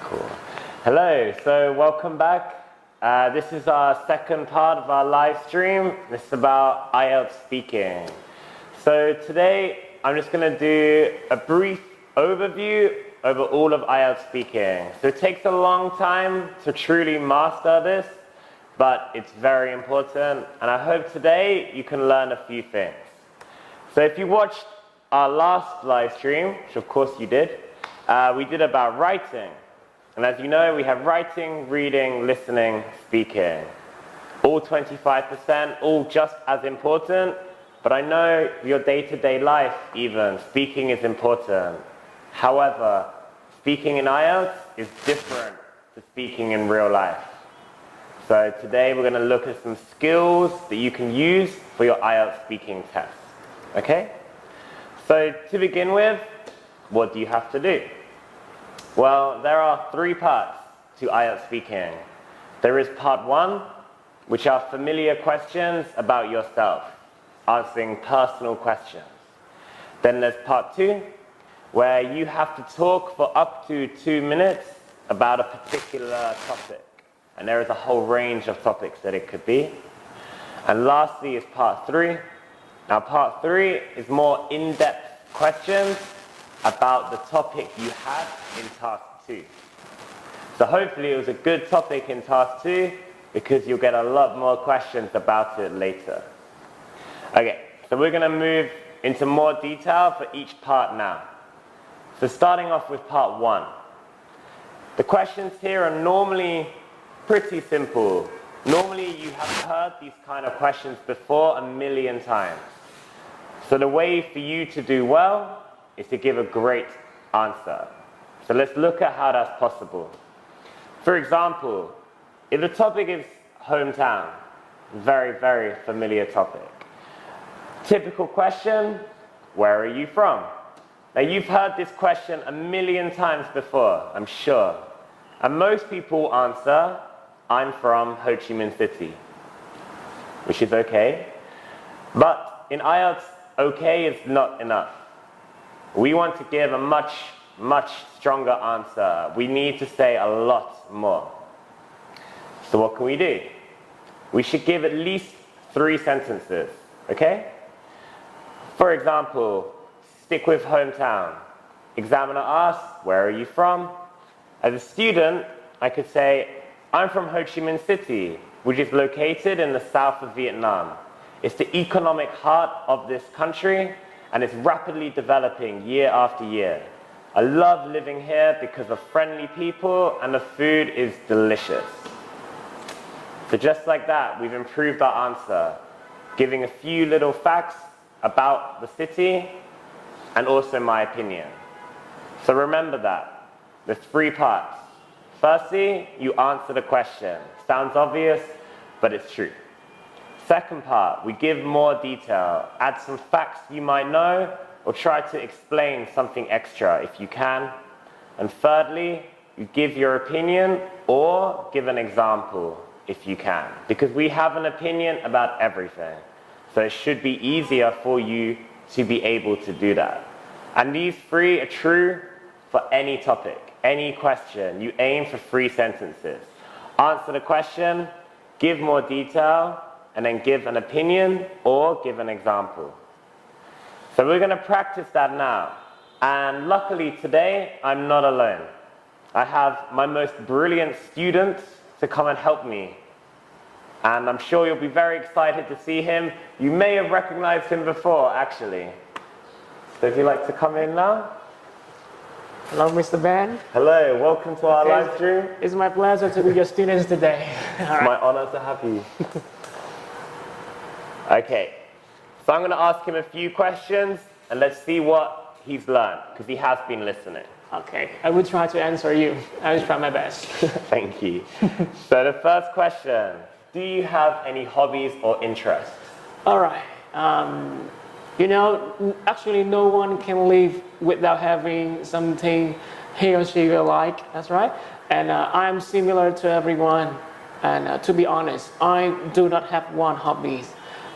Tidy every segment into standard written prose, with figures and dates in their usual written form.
Cool. Hello, so welcome back. This is our second part of our live stream. This is about IELTS speaking. So today I'm just going to do a brief overview over all of IELTS speaking. So it takes a long time to truly master this, but it's very important, and I hope today you can learn a few things. So if you watched our last live stream, which of course you did, we did about writing. And as you know, we have writing, reading, listening, speaking. All 25%, all just as important, but I know your day-to-day life even, speaking is important. However, speaking in IELTS is different to speaking in real life. So today we're going to look at some skills that you can use for your IELTS speaking test. Okay? So to begin with, what do you have to do? Well, there are 3 parts to IELTS speaking. There is part 1, which are familiar questions about yourself, answering personal questions. Then there's part 2, where you have to talk for up to 2 minutes about a particular topic. And there is a whole range of topics that it could be. And lastly is part 3. Now part 3 is more in-depth questions about the topic you had in task 2. So hopefully it was a good topic in task 2 because you'll get a lot more questions about it later. Okay, so we're going to move into more detail for each part now. So starting off with part 1. The questions here are normally pretty simple. Normally you have heard these kind of questions before 1,000,000 times. So the way for you to do well is to give a great answer. So let's look at how that's possible. For example, if the topic is hometown, very, very familiar topic. Typical question, where are you from? Now you've heard this question 1,000,000 times before, I'm sure. And most people answer, I'm from Ho Chi Minh City, which is okay. But in IELTS, okay is not enough. We want to give a much, much stronger answer. We need to say a lot more. So what can we do? We should give at least 3 sentences, okay? For example, stick with hometown. Examiner asks, where are you from? As a student, I could say, I'm from Ho Chi Minh City, which is located in the south of Vietnam. It's the economic heart of this country, and it's rapidly developing year after year. I love living here because of friendly people and the food is delicious. So just like that, we've improved our answer, giving a few little facts about the city and also my opinion. So remember that. There's 3 parts. Firstly, you answer the question. Sounds obvious, but it's true. Second part, we give more detail, add some facts you might know, or try to explain something extra if you can. And thirdly, you give your opinion or give an example if you can, because we have an opinion about everything. So it should be easier for you to be able to do that. And these 3 are true for any topic, any question. You aim for 3 sentences. Answer the question, give more detail, and then give an opinion or give an example. So we're going to practice that now. And luckily today, I'm not alone. I have my most brilliant students to come and help me. And I'm sure you'll be very excited to see him. You may have recognized him before, actually. So if you'd like to come in now. Hello, Mr. Ben. Hello, welcome to our live stream. It's my pleasure to be your students today. It's my honor to have you. Okay, so I'm going to ask him a few questions and let's see what he's learned, because he has been listening. Okay, I will try to answer you. I will try my best. Thank you. So the first question, do you have any hobbies or interests? All right. You know, actually no one can live without having something he or she will like. That's right. And I'm similar to everyone. And to be honest, I do not have one hobby.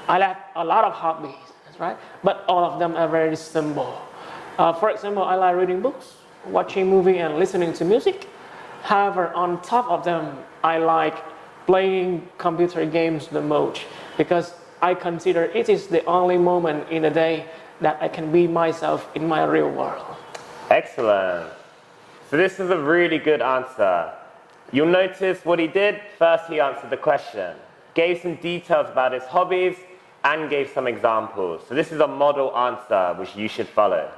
I have a lot of hobbies. That's right. But all of them are very simple. For example, I like reading books. watching movie and listening to music. However, on top of them, I like playing computer games the most because I consider it is the only moment in the day that I can be myself in my real world. Excellent. So this is a really good answer. You'll notice what he did. First, he answered the question, gave some details about his hobbies, and gave some examples. So this is a model answer which you should follow.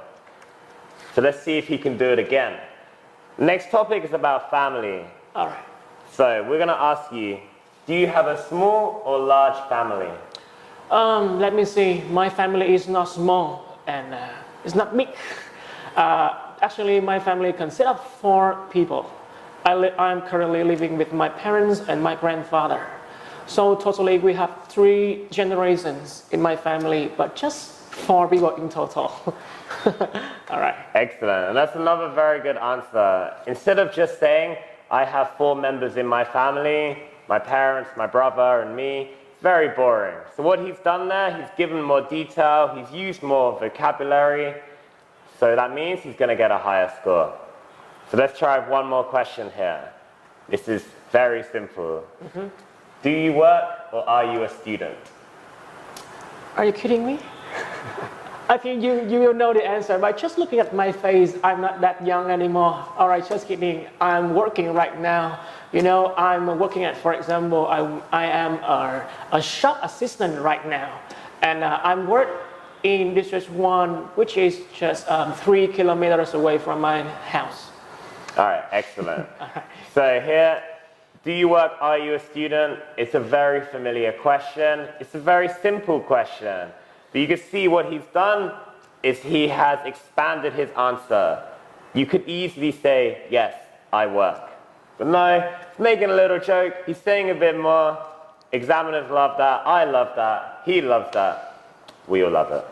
So let's see if he can do it again. Next topic is about family. All right. So we're going to ask you, do you have a small or large family? Let me see. My family is not small and it's not big. Actually, my family consists of 4 people. I'm currently living with my parents and my grandfather. So totally we have 3 generations in my family, but just 4 people in total. All right. Excellent. And that's another very good answer. Instead of just saying, I have 4 members in my family, my parents, my brother, and me, it's very boring. So what he's done there, he's given more detail, he's used more vocabulary. So that means he's going to get a higher score. So let's try one more question here. This is very simple. Do you work or are you a student? Are you kidding me? I think you will know the answer by just looking at my face. I'm not that young anymore. All right, just kidding. I'm working right now. You know, I'm working at, for example, I am a shop assistant right now. And I'm work in District 1, which is just 3 kilometers away from my house. All right, excellent. So here, do you work, are you a student? It's a very familiar question. It's a very simple question. But you can see what he's done is he has expanded his answer. You could easily say, yes, I work. But no, he's making a little joke. He's saying a bit more. Examiners love that. I love that. He loves that. We all love it.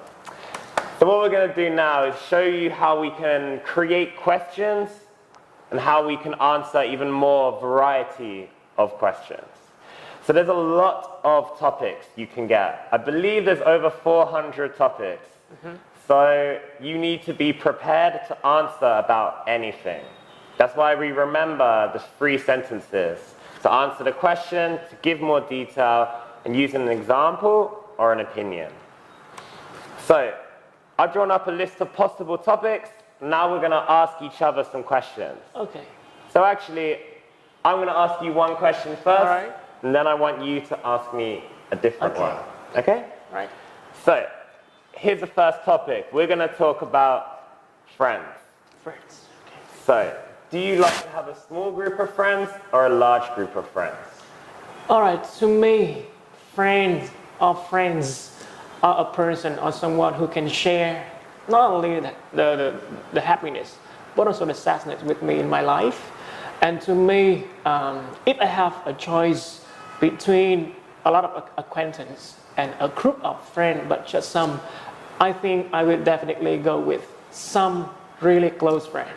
So what we're going to do now is show you how we can create questions and how we can answer even more variety of questions. So there's a lot of topics you can get. I believe there's over 400 topics. So you need to be prepared to answer about anything. That's why we remember the 3 sentences. To answer the question, to give more detail, and use an example or an opinion. So I've drawn up a list of possible topics. Now we're going to ask each other some questions. Okay. So actually, I'm going to ask you one question first, All right. and then I want you to ask me a different one. Okay? Right. So, here's the first topic. We're going to talk about friends. Friends. Okay. So, do you like to have a small group of friends or a large group of friends? All right. To me, friends are a person or someone who can share not only the happiness, but also the sadness with me in my life. And to me, if I have a choice between a lot of acquaintance and a group of friends, but just some, I think I will definitely go with some really close friend.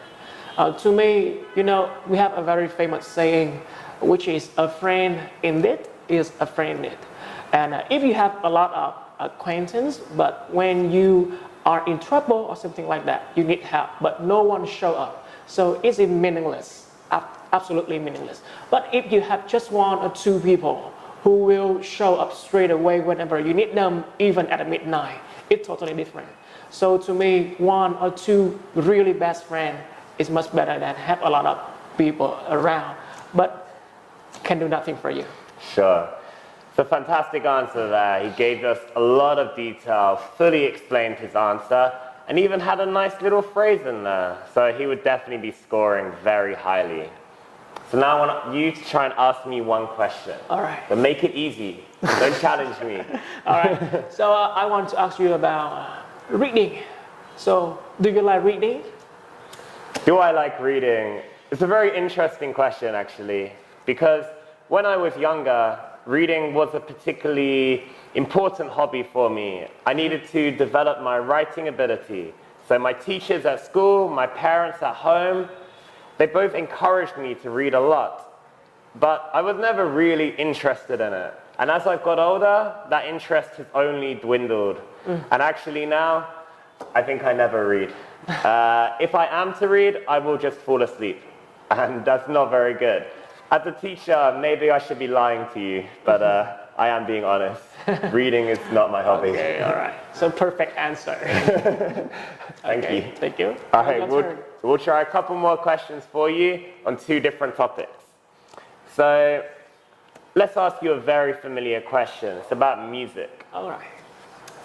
To me, you know, we have a very famous saying, which is a friend indeed is a friend indeed. And if you have a lot of acquaintance, but when you are in trouble or something like that, you need help, but no one show up. So it's meaningless, absolutely meaningless. But if you have just 1 or 2 people who will show up straight away whenever you need them, even at midnight, it's totally different. So to me, 1 or 2 really best friends is much better than have a lot of people around, but can do nothing for you. Sure. It's a fantastic answer there. He gave us a lot of detail, fully explained his answer, and even had a nice little phrase in there. So he would definitely be scoring very highly. So now I want you to try and ask me one question. All right. But make it easy. Don't challenge me. All right. So I want to ask you about reading. So do you like reading? Do I like reading? It's a very interesting question, actually, because when I was younger, reading was a particularly important hobby for me. I needed to develop my writing ability. So my teachers at school, my parents at home, they both encouraged me to read a lot. But I was never really interested in it. And as I've got older, that interest has only dwindled. And actually now, I think I never read. If I am to read, I will just fall asleep. And that's not very good. As a teacher, maybe I should be lying to you, but I am being honest. Reading is not my hobby. Okay, all right. So perfect answer. Thank you. Thank you. All right, we'll try a couple more questions for you on two different topics. So let's ask you a very familiar question. It's about music. All right.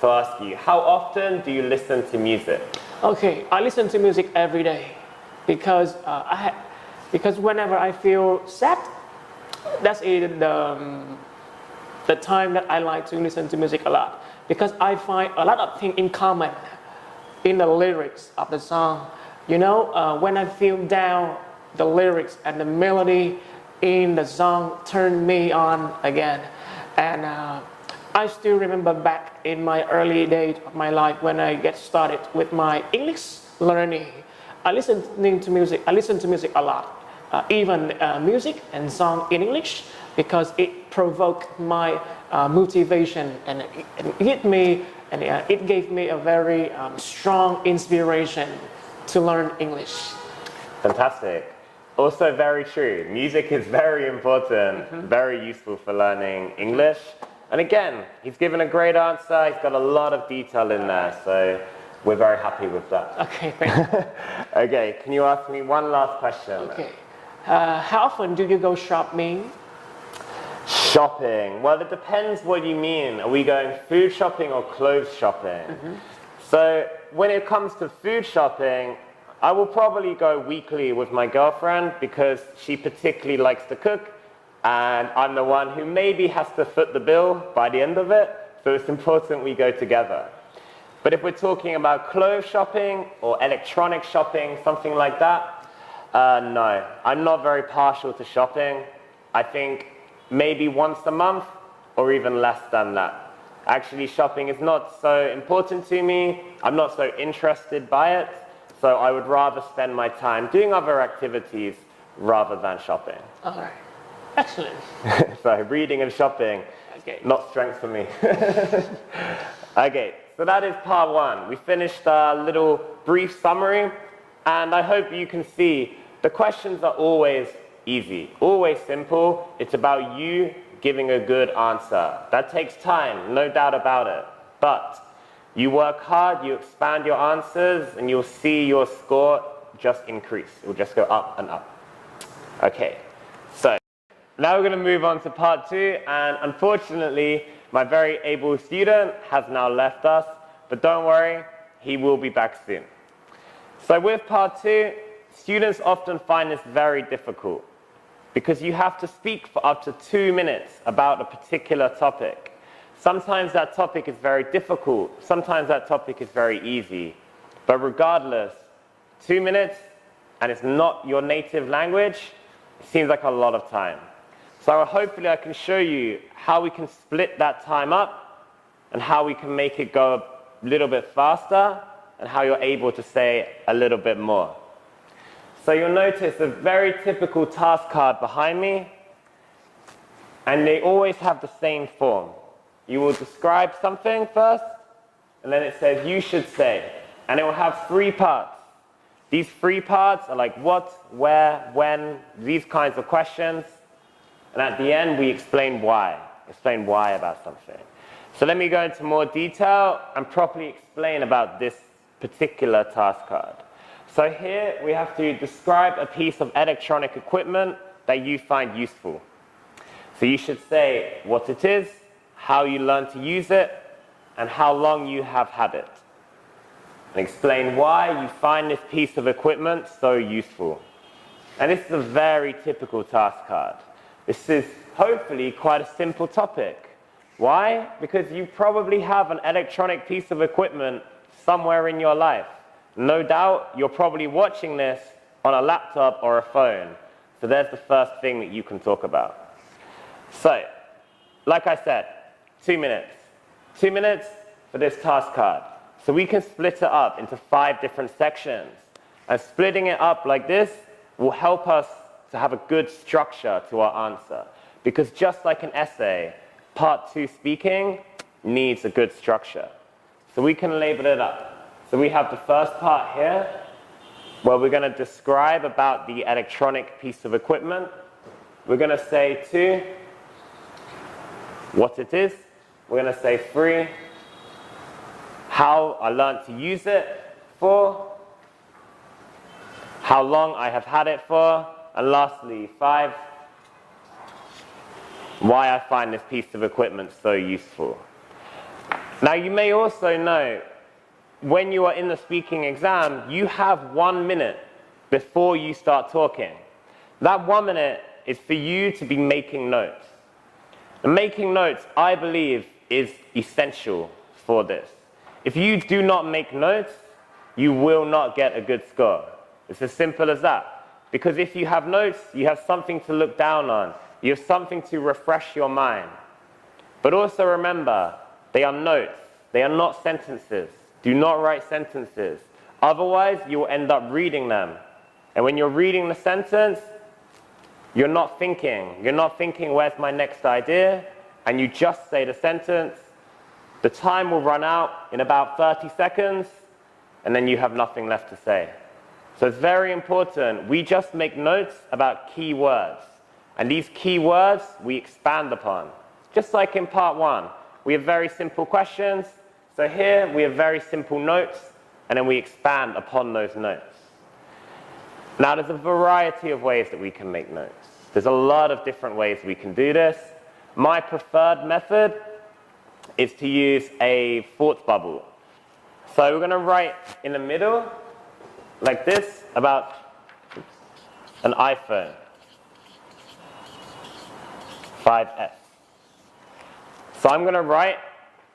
So I'll ask you, how often do you listen to music? Okay, I listen to music every day because because whenever I feel sad, that's the time that I like to listen to music a lot, because I find a lot of things in common in the lyrics of the song. You know, when I feel down, the lyrics and the melody in the song turn me on again. And I still remember back in my early days of my life when I get started with my English learning. I listen to music a lot, even music and song in English, because it provoked my motivation and it gave me a very strong inspiration to learn English. Fantastic. Also very true. Music is very important, very useful for learning English. And again, he's given a great answer. He's got a lot of detail in there, so we're very happy with that. Okay, thank you. Okay, can you ask me one last question? Okay. How often do you go shopping? Shopping. Well, it depends what you mean. Are we going food shopping or clothes shopping? So when it comes to food shopping, I will probably go weekly with my girlfriend because she particularly likes to cook, and I'm the one who maybe has to foot the bill by the end of it, so it's important we go together. But if we're talking about clothes shopping or electronic shopping, something like that, no, I'm not very partial to shopping. I think maybe once a month or even less than that. Actually, shopping is not so important to me. I'm not so interested by it. So I would rather spend my time doing other activities rather than shopping. All right. Excellent. So reading and shopping, Okay. not strengths for me. Okay, so that is part one. We finished a little brief summary, and I hope you can see the questions are always easy, always simple. It's about you giving a good answer. That takes time, no doubt about it. But you work hard, you expand your answers, and you'll see your score just increase. It will just go up and up. Okay, so now we're going to move on to part two, and unfortunately, my very able student has now left us, but don't worry, he will be back soon. So with part two, students often find this very difficult because you have to speak for up to 2 minutes about a particular topic. Sometimes that topic is very difficult, sometimes that topic is very easy, but regardless, 2 minutes and it's not your native language, it seems like a lot of time. So hopefully I can show you how we can split that time up and how we can make it go a little bit faster and how you're able to say a little bit more. So you'll notice a very typical task card behind me, and they always have the same form. You will describe something first, and then it says you should say, and it will have 3 parts. These 3 parts are like what, where, when, these kinds of questions, and at the end we explain why about something. So let me go into more detail and properly explain about this particular task card. So here we have to describe a piece of electronic equipment that you find useful. So you should say what it is, how you learn to use it, and how long you have had it. And explain why you find this piece of equipment so useful. And this is a very typical task card. This is hopefully quite a simple topic. Why? Because you probably have an electronic piece of equipment somewhere in your life. No doubt you're probably watching this on a laptop or a phone. So there's the first thing that you can talk about. So, like I said, 2 minutes. 2 minutes for this task card. So we can split it up into 5 different sections. And splitting it up like this will help us to have a good structure to our answer. Because just like an essay, part 2 speaking needs a good structure. So we can label it up. So we have the first part here, where we're going to describe about the electronic piece of equipment. We're going to say 2, what it is. We're going to say 3, how I learned to use it. 4, how long I have had it for. And lastly, 5, why I find this piece of equipment so useful. Now you may also know, when you are in the speaking exam, you have 1 minute before you start talking. That 1 minute is for you to be making notes. And making notes, I believe, is essential for this. If you do not make notes, you will not get a good score. It's as simple as that. Because if you have notes, you have something to look down on. You have something to refresh your mind. But also remember, they are notes. They are not sentences. Do not write sentences. Otherwise, you will end up reading them. And when you're reading the sentence, you're not thinking. You're not thinking, where's my next idea? And you just say the sentence. The time will run out in about 30 seconds, and then you have nothing left to say. So it's very important. We just make notes about key words. And these key words we expand upon. Just like in part 1, we have very simple questions. So here we have very simple notes, and then we expand upon those notes. Now there's a variety of ways that we can make notes. There's a lot of different ways we can do this. My preferred method is to use a thought bubble. So we're going to write in the middle, like this, about an iPhone 5S. So I'm going to write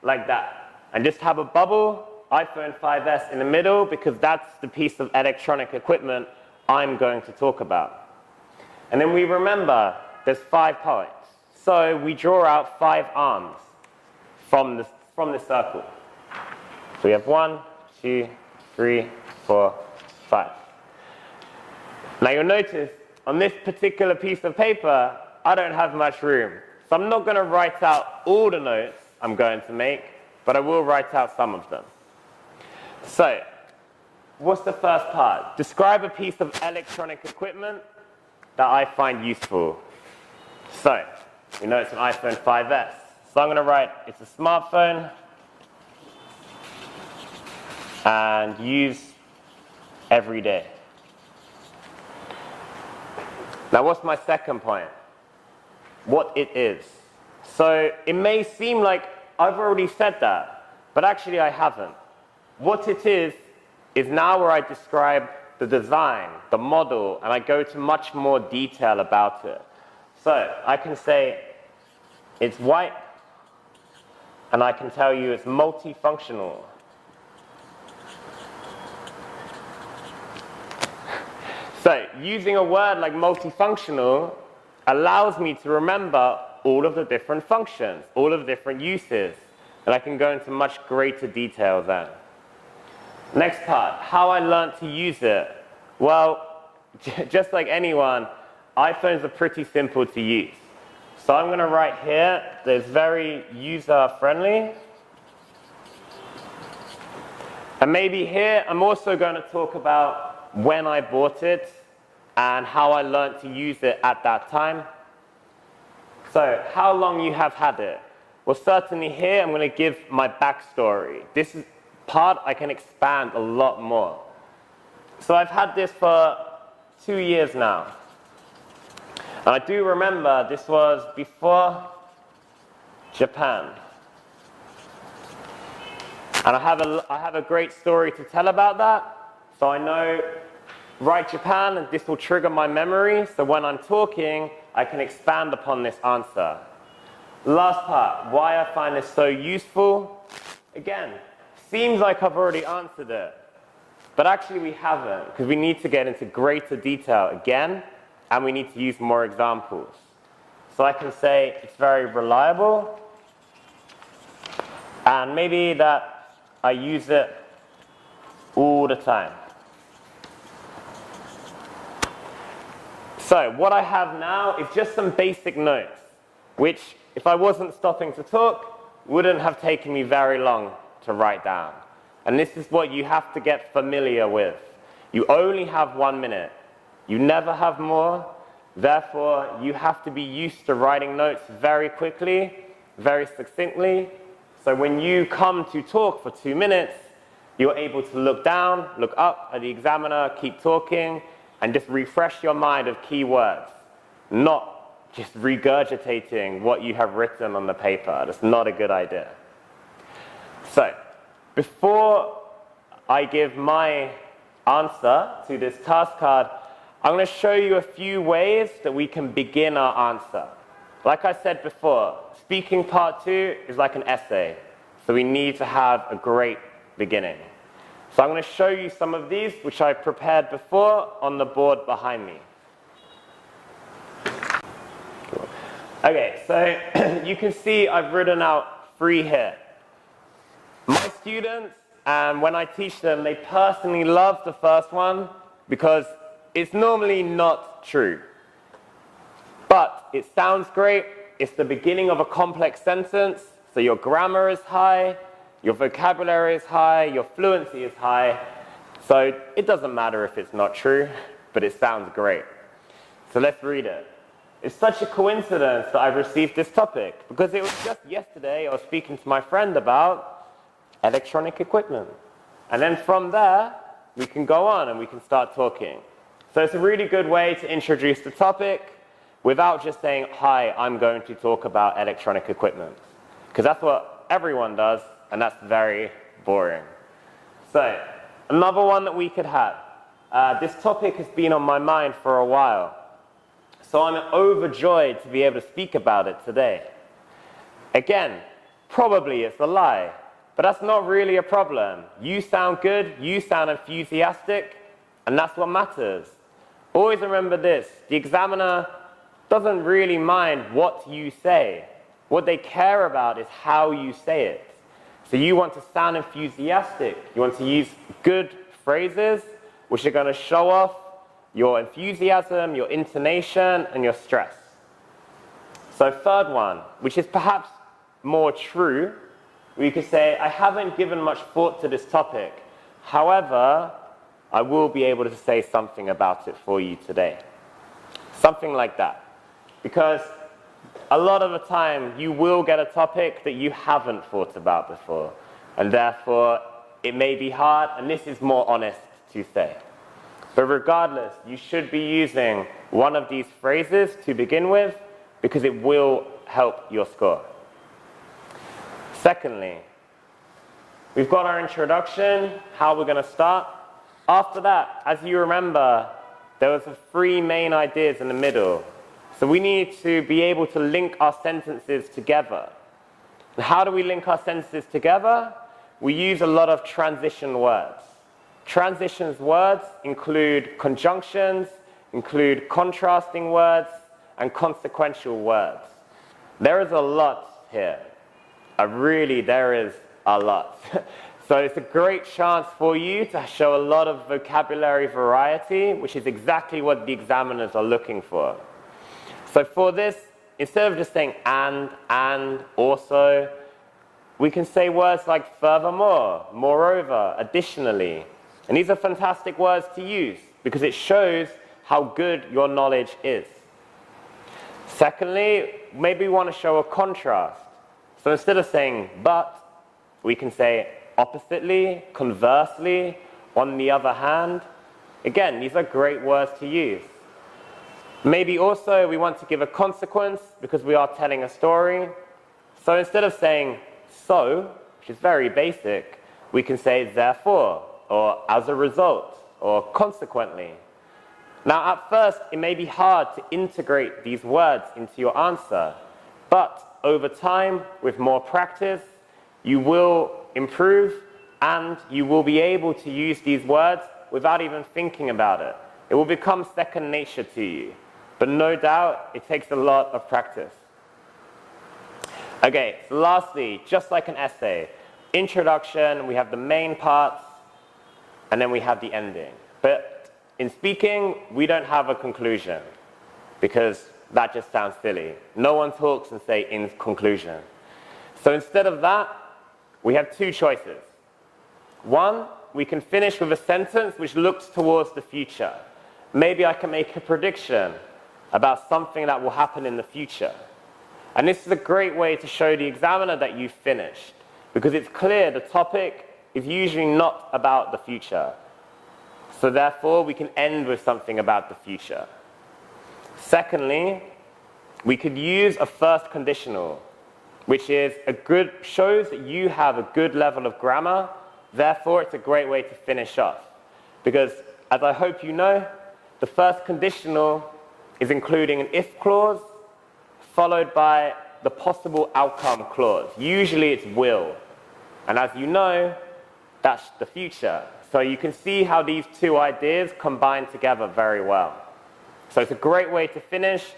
like that. And just have a bubble, iPhone 5S in the middle, because that's the piece of electronic equipment I'm going to talk about. And then we remember there's 5 points. So we draw out 5 arms from the circle. So we have 1, 2, 3, 4, 5. Now you'll notice on this particular piece of paper, I don't have much room. So I'm not going to write out all the notes I'm going to make, but I will write out some of them. So, what's the first part? Describe a piece of electronic equipment that I find useful. So, we know it's an iPhone 5S. So I'm going to write, it's a smartphone and use every day. Now, what's my second point? What it is. So, it may seem like I've already said that, but actually I haven't. What it is now where I describe the design, the model, and I go to much more detail about it. So I can say it's white, and I can tell you it's multifunctional. So using a word like multifunctional allows me to remember all of the different functions, all of the different uses, and I can go into much greater detail then. Next part, how I learned to use it. Well, just like anyone, iPhones are pretty simple to use. So I'm going to write here that it's very user-friendly. And maybe here I'm also going to talk about when I bought it and how I learned to use it at that time. So, how long you have had it? Well, certainly here I'm going to give my backstory. This is part I can expand a lot more. So I've had this for 2 years now. And I do remember this was before Japan. And I have a great story to tell about that. So I know, right, Japan, and this will trigger my memory. So when I'm talking, I can expand upon this answer. Last part, why I find this so useful. Again, seems like I've already answered it. But actually we haven't, because we need to get into greater detail again, and we need to use more examples. So I can say it's very reliable, and maybe that I use it all the time. So what I have now is just some basic notes, which if I wasn't stopping to talk, wouldn't have taken me very long to write down. And this is what you have to get familiar with. You only have 1 minute. You never have more. Therefore, you have to be used to writing notes very quickly, very succinctly. So when you come to talk for 2 minutes, you're able to look down, look up at the examiner, keep talking, and just refresh your mind of key words. Not just regurgitating what you have written on the paper. That's not a good idea. So, before I give my answer to this task card, I'm going to show you a few ways that we can begin our answer. Like I said before, speaking part 2 is like an essay. So we need to have a great beginning. So I'm going to show you some of these, which I prepared before on the board behind me. Okay, so you can see I've written out 3 here. My students, when I teach them, they personally love the first one because it's normally not true. But it sounds great. It's the beginning of a complex sentence, so your grammar is high, your vocabulary is high, your fluency is high. So it doesn't matter if it's not true, but it sounds great. So let's read it. It's such a coincidence that I've received this topic because it was just yesterday I was speaking to my friend about electronic equipment. And then from there, we can go on and we can start talking. So it's a really good way to introduce the topic without just saying, hi, I'm going to talk about electronic equipment. Because that's what everyone does, and that's very boring. So, another one that we could have. This topic has been on my mind for a while. So I'm overjoyed to be able to speak about it today. Again, probably it's a lie, but that's not really a problem. You sound good, you sound enthusiastic, and that's what matters. Always remember this, the examiner doesn't really mind what you say. What they care about is how you say it. So you want to sound enthusiastic. You want to use good phrases which are going to show off your enthusiasm, your intonation, and your stress. So third one, which is perhaps more true, we could say, I haven't given much thought to this topic. However, I will be able to say something about it for you today. Something like that. Because a lot of the time, you will get a topic that you haven't thought about before. And therefore, it may be hard, and this is more honest to say. But regardless, you should be using one of these phrases to begin with, because it will help your score. Secondly, we've got our introduction, how we're going to start. After that, as you remember, there was 3 main ideas in the middle. So we need to be able to link our sentences together. And how do we link our sentences together? We use a lot of transition words. Transitions words include conjunctions, include contrasting words, and consequential words. There is a lot here. There is a lot. So it's a great chance for you to show a lot of vocabulary variety, which is exactly what the examiners are looking for. So for this, instead of just saying and, also, we can say words like furthermore, moreover, additionally. And these are fantastic words to use because it shows how good your knowledge is. Secondly, maybe we want to show a contrast. So instead of saying but, we can say oppositely, conversely, on the other hand. Again, these are great words to use. Maybe also we want to give a consequence because we are telling a story. So instead of saying so, which is very basic, we can say therefore, or as a result, or consequently. Now at first, it may be hard to integrate these words into your answer, but over time, with more practice, you will improve and you will be able to use these words without even thinking about it. It will become second nature to you. But no doubt, it takes a lot of practice. Okay, so lastly, just like an essay, introduction, we have the main parts, and then we have the ending. But in speaking, we don't have a conclusion, because that just sounds silly. No one talks and say in conclusion. So instead of that, we have 2 choices. One, we can finish with a sentence which looks towards the future. Maybe I can make a prediction about something that will happen in the future. And this is a great way to show the examiner that you've finished, because it's clear the topic is usually not about the future. So therefore, we can end with something about the future. Secondly, we could use a first conditional, which is shows that you have a good level of grammar. Therefore, it's a great way to finish off. Because, as I hope you know, the first conditional is including an if clause, followed by the possible outcome clause. Usually it's will. And as you know, that's the future. So you can see how these two ideas combine together very well. So it's a great way to finish.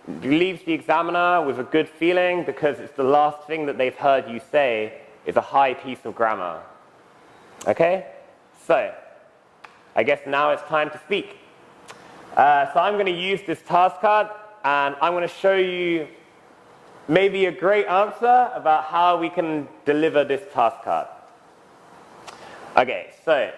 It leaves the examiner with a good feeling because it's the last thing that they've heard you say is a high piece of grammar. Okay? So, I guess now it's time to speak. So I'm going to use this task card and I'm going to show you maybe a great answer about how we can deliver this task card. Okay, so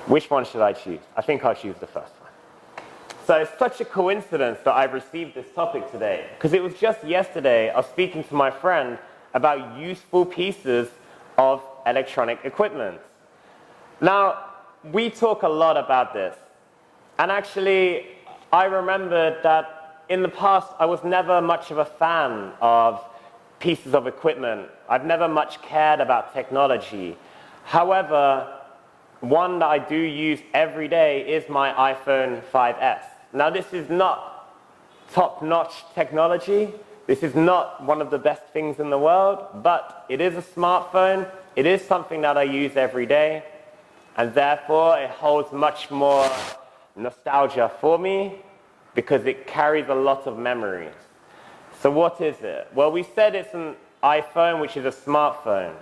which one should I choose? I think I'll choose the first one. So it's such a coincidence that I've received this topic today, because it was just yesterday I was speaking to my friend about useful pieces of electronic equipment. Now, we talk a lot about this, and actually I remembered that in the past I was never much of a fan of pieces of equipment. I've never much cared about technology. However, one that I do use every day is my iPhone 5S. Now, this is not top-notch technology. This is not one of the best things in the world, but it is a smartphone. It is something that I use every day, and therefore it holds much more nostalgia for me because it carries a lot of memories. So what is it? Well, we said it's an iPhone, which is a smartphone.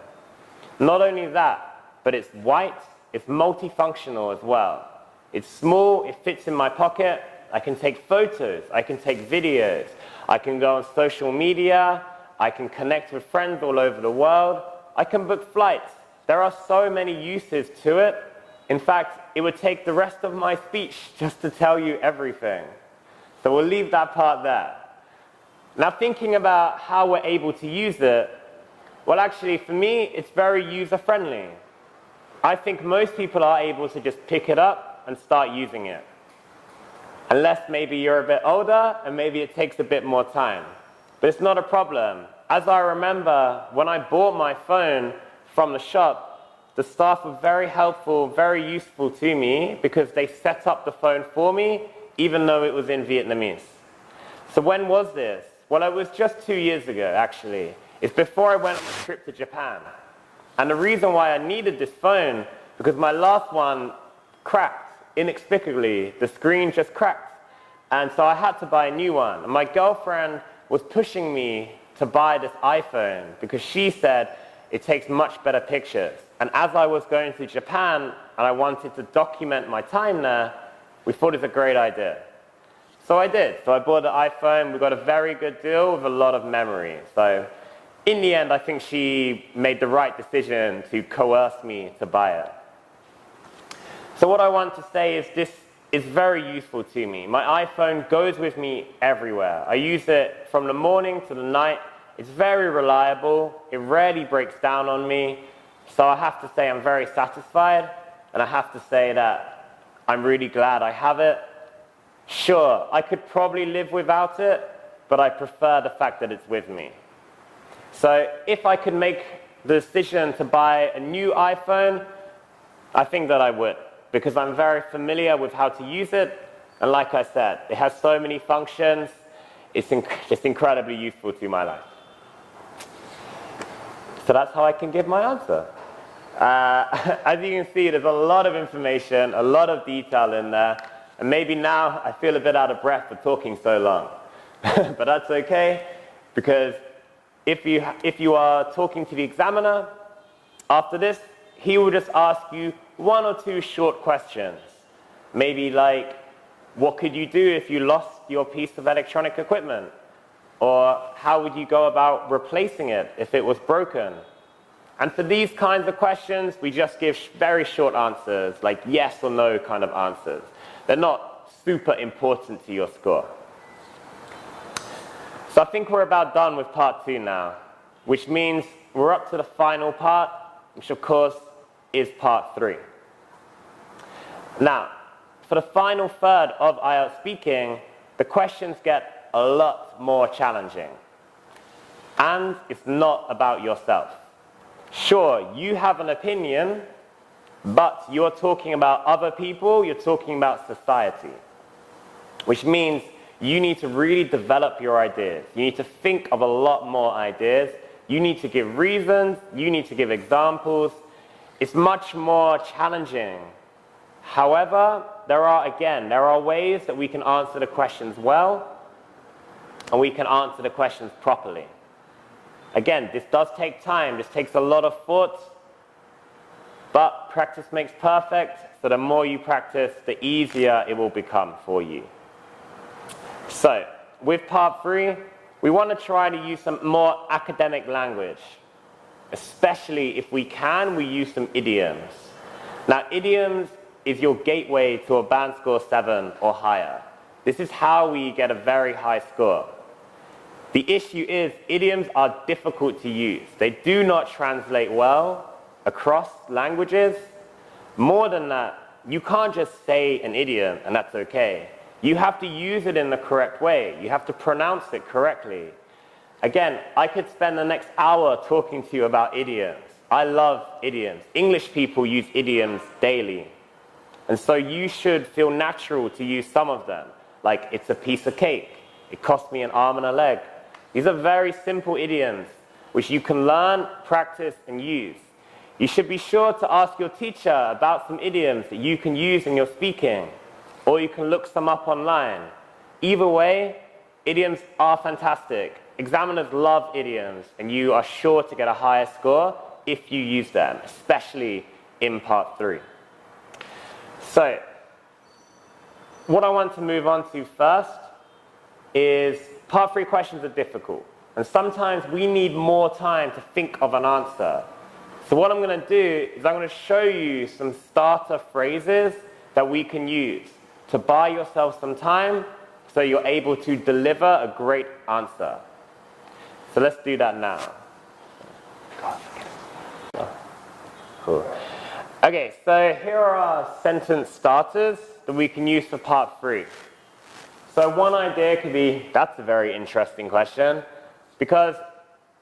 Not only that, but it's white, it's multifunctional as well. It's small, it fits in my pocket, I can take photos, I can take videos, I can go on social media, I can connect with friends all over the world, I can book flights. There are so many uses to it. In fact, it would take the rest of my speech just to tell you everything. So we'll leave that part there. Now, thinking about how we're able to use it, well, actually, for me, it's very user-friendly. I think most people are able to just pick it up and start using it. Unless maybe you're a bit older and maybe it takes a bit more time. But it's not a problem. As I remember, when I bought my phone from the shop, the staff were very helpful, very useful to me because they set up the phone for me, even though it was in Vietnamese. So when was this? Well, it was just 2 years ago, actually. It's before I went on a trip to Japan. And the reason why I needed this phone, because my last one cracked inexplicably. The screen just cracked. And so I had to buy a new one. And my girlfriend was pushing me to buy this iPhone because she said it takes much better pictures. And as I was going to Japan and I wanted to document my time there, we thought it was a great idea. So I did. So I bought the iPhone. We got a very good deal with a lot of memory. So in the end, I think she made the right decision to coerce me to buy it. So what I want to say is this is very useful to me. My iPhone goes with me everywhere. I use it from the morning to the night. It's very reliable. It rarely breaks down on me. So I have to say I'm very satisfied. And I have to say that I'm really glad I have it. Sure, I could probably live without it, but I prefer the fact that it's with me. So if I could make the decision to buy a new iPhone, I think that I would, because I'm very familiar with how to use it. And like I said, it has so many functions. It's incredibly useful to my life. So that's how I can give my answer. As you can see, there's a lot of information, a lot of detail in there. And maybe now I feel a bit out of breath for talking so long. But that's okay, because if you are talking to the examiner, after this, he will just ask you 1 or 2 short questions. Maybe like, what could you do if you lost your piece of electronic equipment? Or how would you go about replacing it if it was broken? And for these kinds of questions, we just give very short answers, like yes or no kind of answers. They're not super important to your score. So I think we're about done with part 2 now, which means we're up to the final part, which of course is part 3. Now, for the final third of IELTS speaking, the questions get a lot more challenging. And it's not about yourself. Sure, you have an opinion, but you're talking about other people, you're talking about society. Which means you need to really develop your ideas. You need to think of a lot more ideas. You need to give reasons, you need to give examples. It's much more challenging. However, there are ways that we can answer the questions well, and we can answer the questions properly. Again, this does take time, this takes a lot of thought, but practice makes perfect, so the more you practice, the easier it will become for you. So, with part 3, we want to try to use some more academic language. Especially if we can, we use some idioms. Now, idioms is your gateway to a band score 7 or higher. This is how we get a very high score. The issue is, idioms are difficult to use. They do not translate well across languages. More than that, you can't just say an idiom and that's okay. You have to use it in the correct way. You have to pronounce it correctly. Again, I could spend the next hour talking to you about idioms. I love idioms. English people use idioms daily. And so you should feel natural to use some of them. Like, it's a piece of cake. It cost me an arm and a leg. These are very simple idioms which you can learn, practice, and use. You should be sure to ask your teacher about some idioms that you can use in your speaking, or you can look some up online. Either way, idioms are fantastic. Examiners love idioms, and you are sure to get a higher score if you use them, especially in part 3. So, what I want to move on to first is part 3 questions are difficult, and sometimes we need more time to think of an answer. So what I'm going to do is I'm going to show you some starter phrases that we can use to buy yourself some time so you're able to deliver a great answer. So let's do that now. Cool. Okay, so here are our sentence starters that we can use for part 3. So one idea could be, that's a very interesting question, because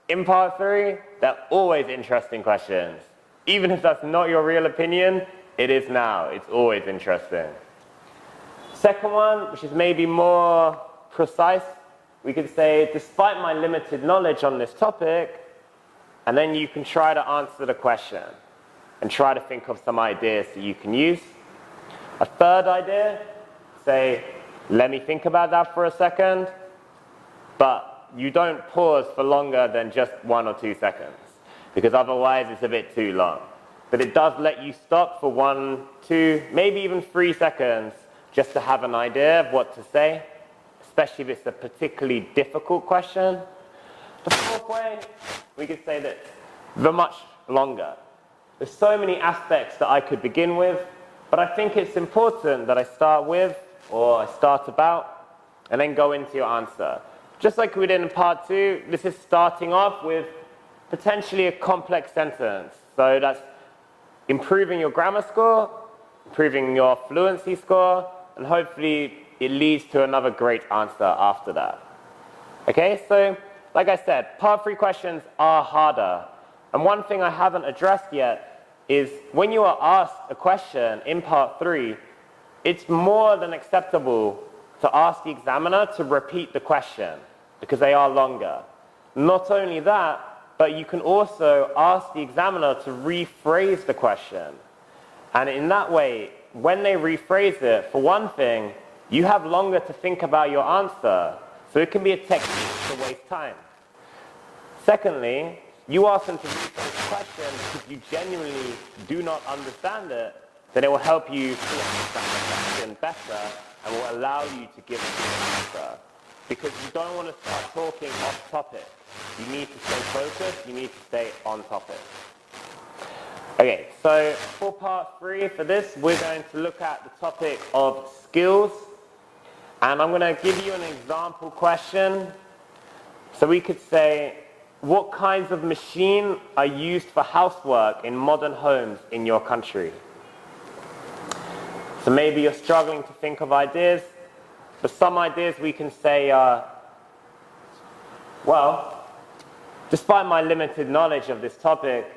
in part 3, they're always interesting questions. Even if that's not your real opinion, it is now. It's always interesting. Second one, which is maybe more precise, we could say, despite my limited knowledge on this topic, and then you can try to answer the question and try to think of some ideas that you can use. A third idea, say, let me think about that for a second, but you don't pause for longer than just 1 or 2 seconds, because otherwise it's a bit too long. But it does let you stop for 1, 2, maybe even 3 seconds just to have an idea of what to say, especially if it's a particularly difficult question. The fourth way, we could say that they're much longer. There's so many aspects that I could begin with, but I think it's important that I start with, or I start about, and then go into your answer. Just like we did in part 2, this is starting off with potentially a complex sentence. So that's improving your grammar score, improving your fluency score, and hopefully it leads to another great answer after that. Okay, so like I said, part 3 questions are harder. And one thing I haven't addressed yet is when you are asked a question in part 3, it's more than acceptable to ask the examiner to repeat the question because they are longer. Not only that, but you can also ask the examiner to rephrase the question. And in that way, when they rephrase it, for one thing, you have longer to think about your answer. So it can be a technique to waste time. Secondly, you ask them to rephrase the question because you genuinely do not understand it, then it will help you to understand the question better and will allow you to give a good answer. Because you don't want to start talking off topic. You need to stay focused, you need to stay on topic. Okay, so for part 3 for this, we're going to look at the topic of skills. And I'm going to give you an example question. So we could say, what kinds of machine are used for housework in modern homes in your country? So maybe you're struggling to think of ideas, but some ideas we can say are, well, despite my limited knowledge of this topic,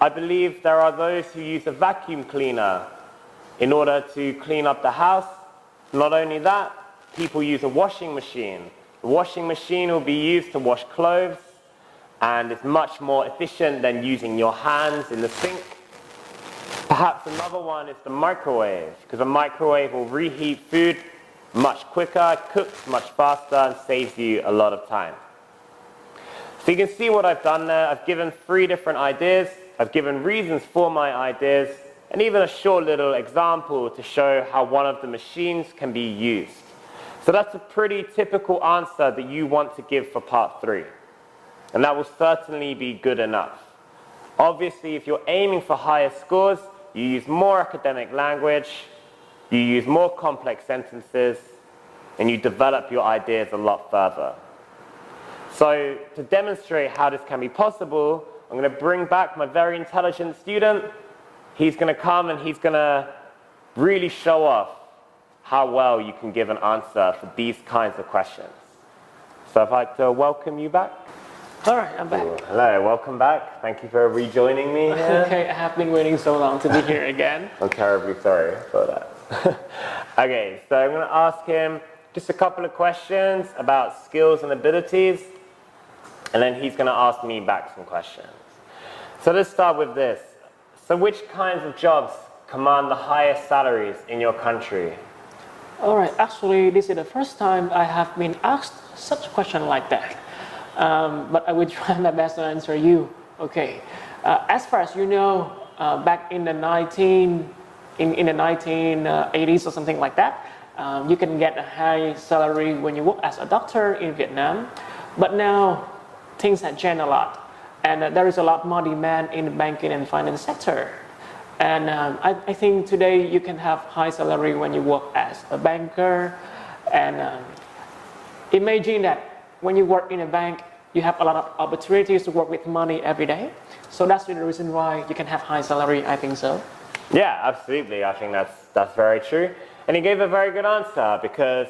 I believe there are those who use a vacuum cleaner in order to clean up the house. Not only that, people use a washing machine. The washing machine will be used to wash clothes, and it's much more efficient than using your hands in the sink. Perhaps another one is the microwave, because a microwave will reheat food much quicker, cooks much faster, and saves you a lot of time. So you can see what I've done there. I've given 3 different ideas. I've given reasons for my ideas, and even a short little example to show how one of the machines can be used. So that's a pretty typical answer that you want to give for part 3. And that will certainly be good enough. Obviously, if you're aiming for higher scores, you use more academic language, you use more complex sentences, and you develop your ideas a lot further. So to demonstrate how this can be possible, I'm going to bring back my very intelligent student. He's going to come and he's going to really show off how well you can give an answer for these kinds of questions. So I'd like to welcome you back. All right, I'm back. Hello, welcome back. Thank you for rejoining me here. Okay, I have been waiting so long to be here again. I'm terribly sorry for that. Okay, so I'm going to ask him just a couple of questions about skills and abilities, and then he's going to ask me back some questions. So let's start with this. So which kinds of jobs command the highest salaries in your country? All right, actually, this is the first time I have been asked such a question like that. But I will try my best to answer you. Okay. As far as you know, back in the 1980s or something like that, you can get a high salary when you work as a doctor in Vietnam. But now things have changed a lot, and there is a lot more demand in the banking and finance sector. And I think today you can have high salary when you work as a banker. And imagine that when you work in a bank, you have a lot of opportunities to work with money every day. So that's the reason why you can have high salary, I think so. Yeah, absolutely. I think that's very true. And he gave a very good answer because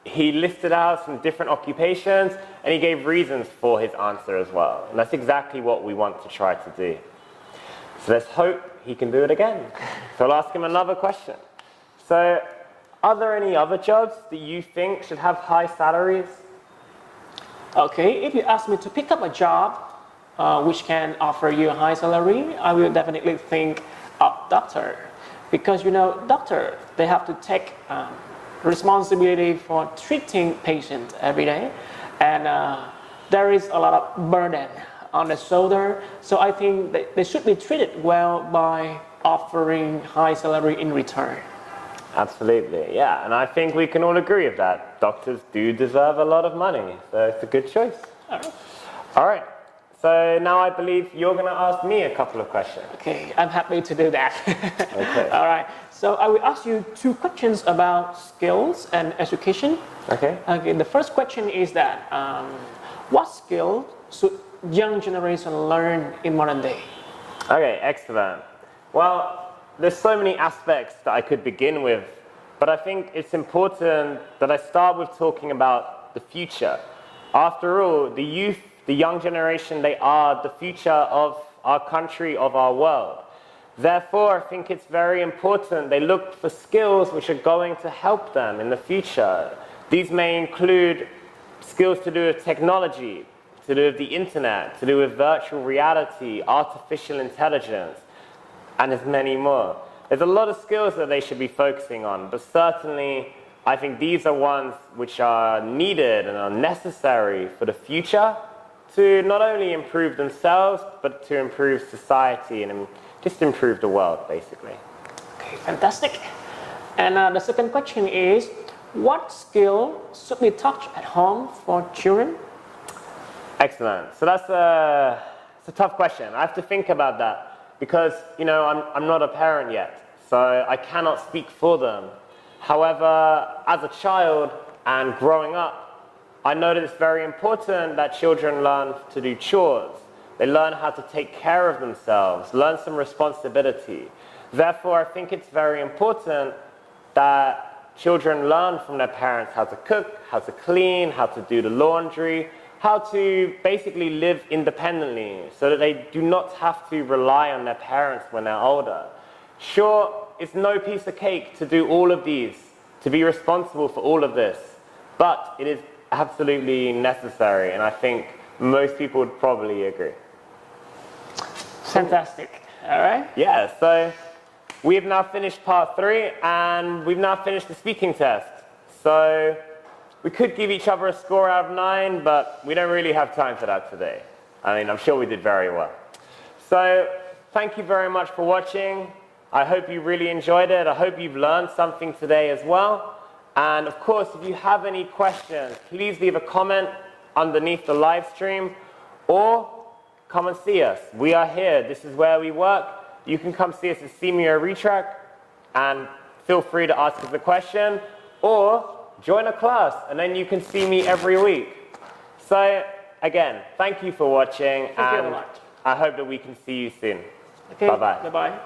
he listed out some different occupations and he gave reasons for his answer as well. And that's exactly what we want to try to do. So let's hope he can do it again. So I'll ask him another question. So are there any other jobs that you think should have high salaries? Okay, if you ask me to pick up a job which can offer you a high salary, I will definitely think of doctor. Because you know, doctor, they have to take responsibility for treating patients every day. And there is a lot of burden on the shoulder. So I think they should be treated well by offering high salary in return. Absolutely, yeah. And I think we can all agree with that. Doctors do deserve a lot of money, so it's a good choice. All right. So now I believe you're going to ask me a couple of questions. Okay, I'm happy to do that. Okay. All right. So I will ask you 2 questions about skills and education. Okay. Okay. The first question is that what skill should young generation learn in modern day? Okay, excellent. Well, there's so many aspects that I could begin with, but I think it's important that I start with talking about the future. After all, the youth, the young generation, they are the future of our country, of our world. Therefore, I think it's very important they look for skills which are going to help them in the future. These may include skills to do with technology, to do with the internet, to do with virtual reality, artificial intelligence, and there's many more. There's a lot of skills that they should be focusing on, but certainly I think these are ones which are needed and are necessary for the future to not only improve themselves, but to improve society and just improve the world, basically. Okay, fantastic. And the second question is, what skill should be taught at home for children? Excellent. So that's a tough question. I have to think about that. because, you know, I'm not a parent yet, so I cannot speak for them. However, as a child and growing up, I know that it's very important that children learn to do chores. They learn how to take care of themselves, learn some responsibility. Therefore, I think it's very important that children learn from their parents how to cook, how to clean, how to do the laundry, how to basically live independently so that they do not have to rely on their parents when they're older. Sure, it's no piece of cake to do all of these, to be responsible for all of this, but it is absolutely necessary, and I think most people would probably agree. Fantastic. All right. Yeah, so we have now finished part 3, and we've now finished the speaking test. So we could give each other a score out of 9, but we don't really have time for that today. I mean, I'm sure we did very well. So thank you very much for watching. I hope you really enjoyed it. I hope you've learned something today as well. And of course, if you have any questions, please leave a comment underneath the live stream, or come and see us. We are here. This is where we work. You can come see us at SEAMEO Retrack, and feel free to ask us a question, or join a class, and then you can see me every week. So again, thank you for watching, Thank you very and much. I hope that we can see you soon. Okay. Bye-bye. Bye-bye.